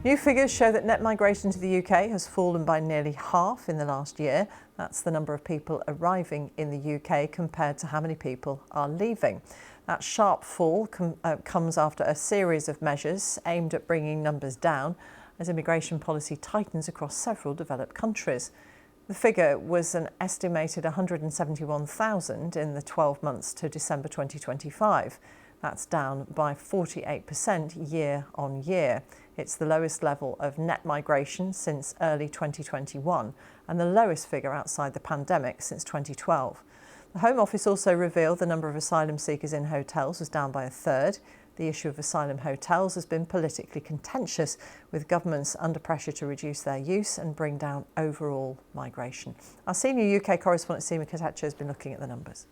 New figures show that net migration to the UK has fallen by nearly half in the last year. That's the number of people arriving in the UK compared to how many people are leaving. That sharp fall comes after a series of measures aimed at bringing numbers down as immigration policy tightens across several developed countries. The figure was an estimated 171,000 in the 12 months to December 2025. That's down by 48% year on year. It's the lowest level of net migration since early 2021 and the lowest figure outside the pandemic since 2012. The Home Office also revealed the number of asylum seekers in hotels was down by a third. The issue of asylum hotels has been politically contentious, with governments under pressure to reduce their use and bring down overall migration. Our senior UK correspondent, Seema Katacha, has been looking at the numbers.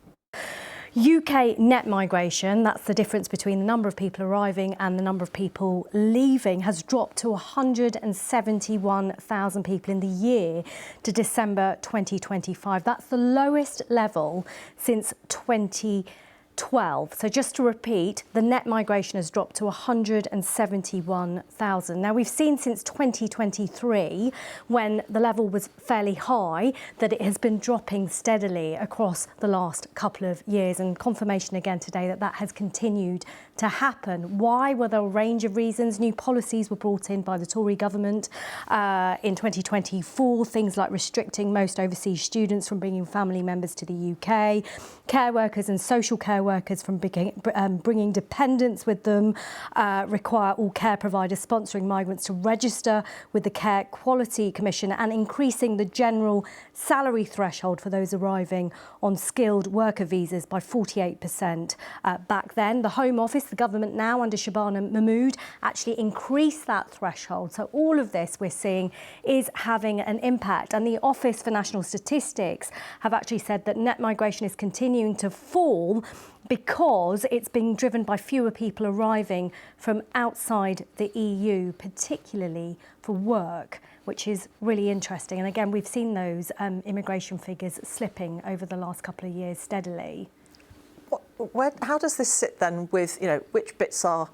UK net migration, that's the difference between the number of people arriving and the number of people leaving, has dropped to 171,000 people in the year to December 2025. That's the lowest level since 2012. So just to repeat, the net migration has dropped to 171,000. Now, we've seen since 2023, when the level was fairly high, that it has been dropping steadily across the last couple of years, and confirmation again today that that has continued to happen. Why? Well, there are a range of reasons. New policies were brought in by the Tory government in 2024, things like restricting most overseas students from bringing family members to the UK, care workers and social care workers from bringing dependents with them, require all care providers sponsoring migrants to register with the Care Quality Commission, and increasing the general salary threshold for those arriving on skilled worker visas by 48%. Back then, the Home Office, the government now under Shabana Mahmood, actually increased that threshold. So all of this we're seeing is having an impact. And the Office for National Statistics have actually said that net migration is continuing to fall because it's being driven by fewer people arriving from outside the EU, particularly for work, which is really interesting. And again, we've seen those immigration figures slipping over the last couple of years steadily. How does this sit then with, which bits are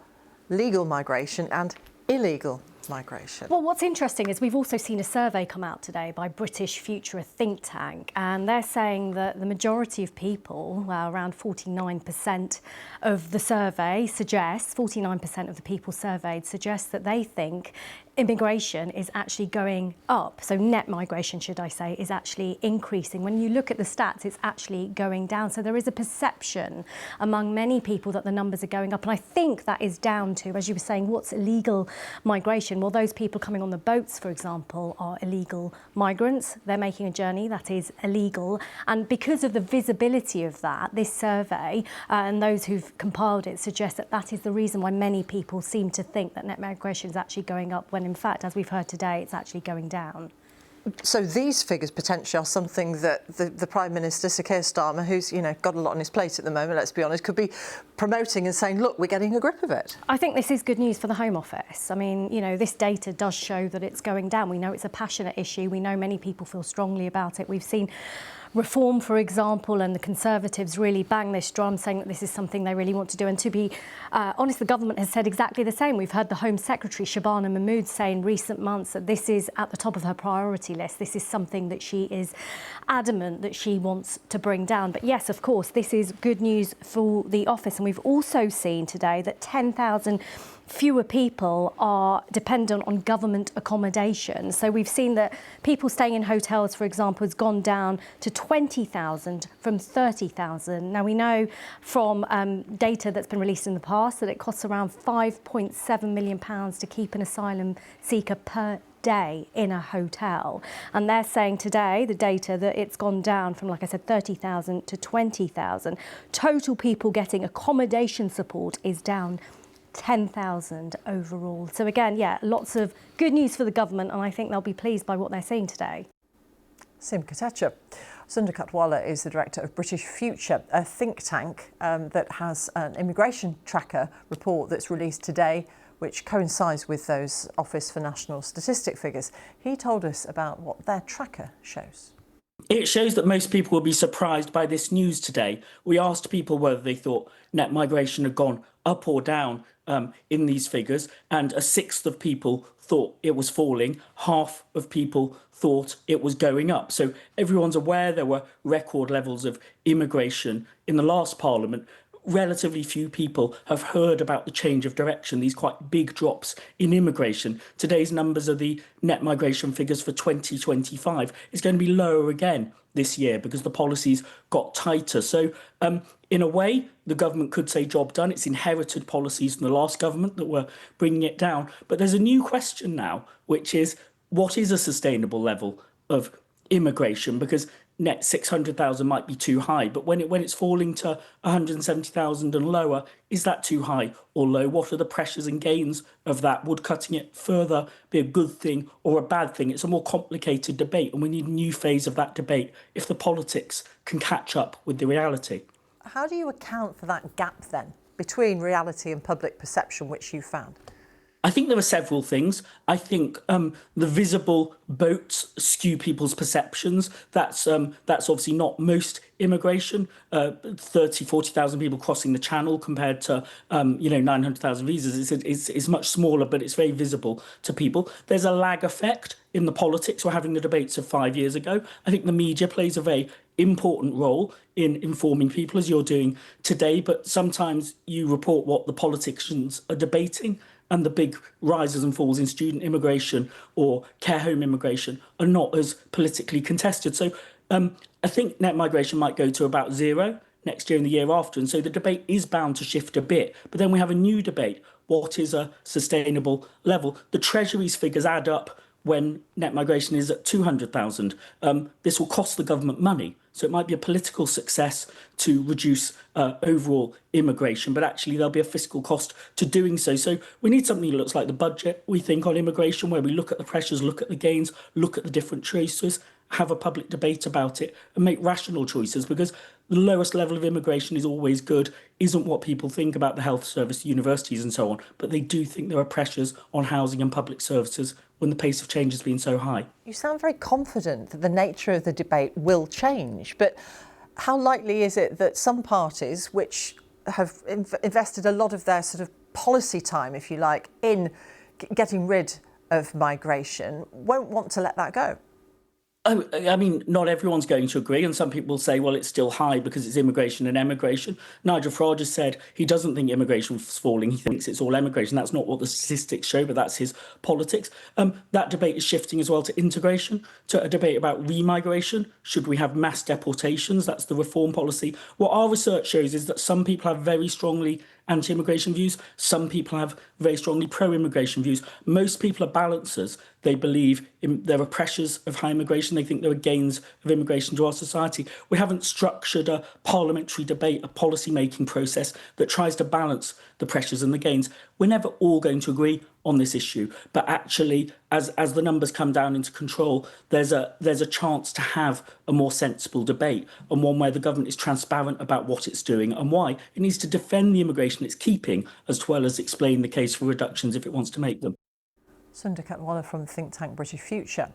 legal migration and illegal migration? Well, what's interesting is we've also seen a survey come out today by British Future, a think tank, and they're saying that the majority of people, around 49% of the survey suggests, 49% of the people surveyed suggest that they think immigration is actually going up. So net migration, should I say, is actually increasing. When you look at the stats, it's actually going down. So there is a perception among many people that the numbers are going up. And I think that is down to, as you were saying, what's illegal migration? Well, those people coming on the boats, for example, are illegal migrants. They're making a journey that is illegal. And because of the visibility of that, this survey and those who've compiled it suggest that that is the reason why many people seem to think that net migration is actually going up, when in fact, as we've heard today, it's actually going down. So these figures potentially are something that the Prime Minister, Sir Keir Starmer, who's got a lot on his plate at the moment, let's be honest, could be promoting and saying, look, we're getting a grip of it. I think this is good news for the Home Office. I mean, this data does show that it's going down. We know it's a passionate issue. We know many people feel strongly about it. We've seen Reform, for example, and the Conservatives really bang this drum, saying that this is something they really want to do. And to be honest, the government has said exactly the same. We've heard the Home Secretary, Shabana Mahmood, say in recent months that this is at the top of her priority list. This is something that she is adamant that she wants to bring down. But yes, of course, this is good news for the office. And we've also seen today that 10,000 fewer people are dependent on government accommodation. So we've seen that people staying in hotels, for example, has gone down to 20,000 from 30,000. Now, we know from data that's been released in the past that it costs around £5.7 million to keep an asylum seeker per day in a hotel. And they're saying today, the data, that it's gone down from, like I said, 30,000 to 20,000. Total people getting accommodation support is down 10,000 overall. So again, yeah, lots of good news for the government, and I think they'll be pleased by what they're seeing today. Seema Katacha. Sundar Katwala is the director of British Future, a think tank that has an immigration tracker report that's released today, which coincides with those Office for National Statistics figures. He told us about what their tracker shows. It shows that most people will be surprised by this news today. We asked people whether they thought net migration had gone up or down, in these figures, and a sixth of people thought it was falling, half of people thought it was going up. So everyone's aware there were record levels of immigration in the last Parliament. Relatively few people have heard about the change of direction, these quite big drops in immigration. Today's numbers are the net migration figures for 2025. It's going to be lower again this year because the policies got tighter. So in a way, the government could say job done. It's inherited policies from the last government that were bringing it down. But there's a new question now, which is what is a sustainable level of immigration? Because net 600,000 might be too high, but when it's falling to 170,000 and lower, is that too high or low? What are the pressures and gains of that? Would cutting it further be a good thing or a bad thing? It's a more complicated debate, and we need a new phase of that debate if the politics can catch up with the reality. How do you account for that gap then between reality and public perception, which you found? I think there are several things. I think the visible boats skew people's perceptions. That's obviously not most immigration. 30, 40,000 people crossing the Channel compared to 900,000 visas. It's much smaller, but it's very visible to people. There's a lag effect in the politics. We're having the debates of 5 years ago. I think the media plays a very important role in informing people, as you're doing today. But sometimes you report what the politicians are debating, and the big rises and falls in student immigration or care home immigration are not as politically contested. So I think net migration might go to about zero next year and the year after. And so the debate is bound to shift a bit. But then we have a new debate. What is a sustainable level? The Treasury's figures add up when net migration is at 200,000. This will cost the government money. So it might be a political success to reduce overall immigration, but actually there'll be a fiscal cost to doing so. So we need something that looks like the budget, we think, on immigration, where we look at the pressures, look at the gains, look at the different choices, have a public debate about it and make rational choices, because the lowest level of immigration is always good, isn't what people think about the health service, universities and so on, but they do think there are pressures on housing and public services when the pace of change has been so high. You sound very confident that the nature of the debate will change, but how likely is it that some parties which have invested a lot of their sort of policy time, if you like, in getting rid of migration won't want to let that go? I mean, not everyone's going to agree, and some people will say, well, it's still high because it's immigration and emigration. Nigel Farage has said he doesn't think immigration is falling. He thinks it's all emigration. That's not what the statistics show, but that's his politics. That debate is shifting as well to integration, to a debate about remigration. Should we have mass deportations? That's the reform policy. What our research shows is that some people have very strongly anti-immigration views. Some people have very strongly pro-immigration views. Most people are balancers. They believe there are pressures of high immigration. They think there are gains of immigration to our society. We haven't structured a parliamentary debate, a policy-making process that tries to balance the pressures and the gains. We're never all going to agree on this issue, but actually, as the numbers come down into control, there's a chance to have a more sensible debate, and one where the government is transparent about what it's doing and why. It needs to defend the immigration it's keeping, as well as explain the case for reductions if it wants to make them. Sunda Katwala from think tank British Future.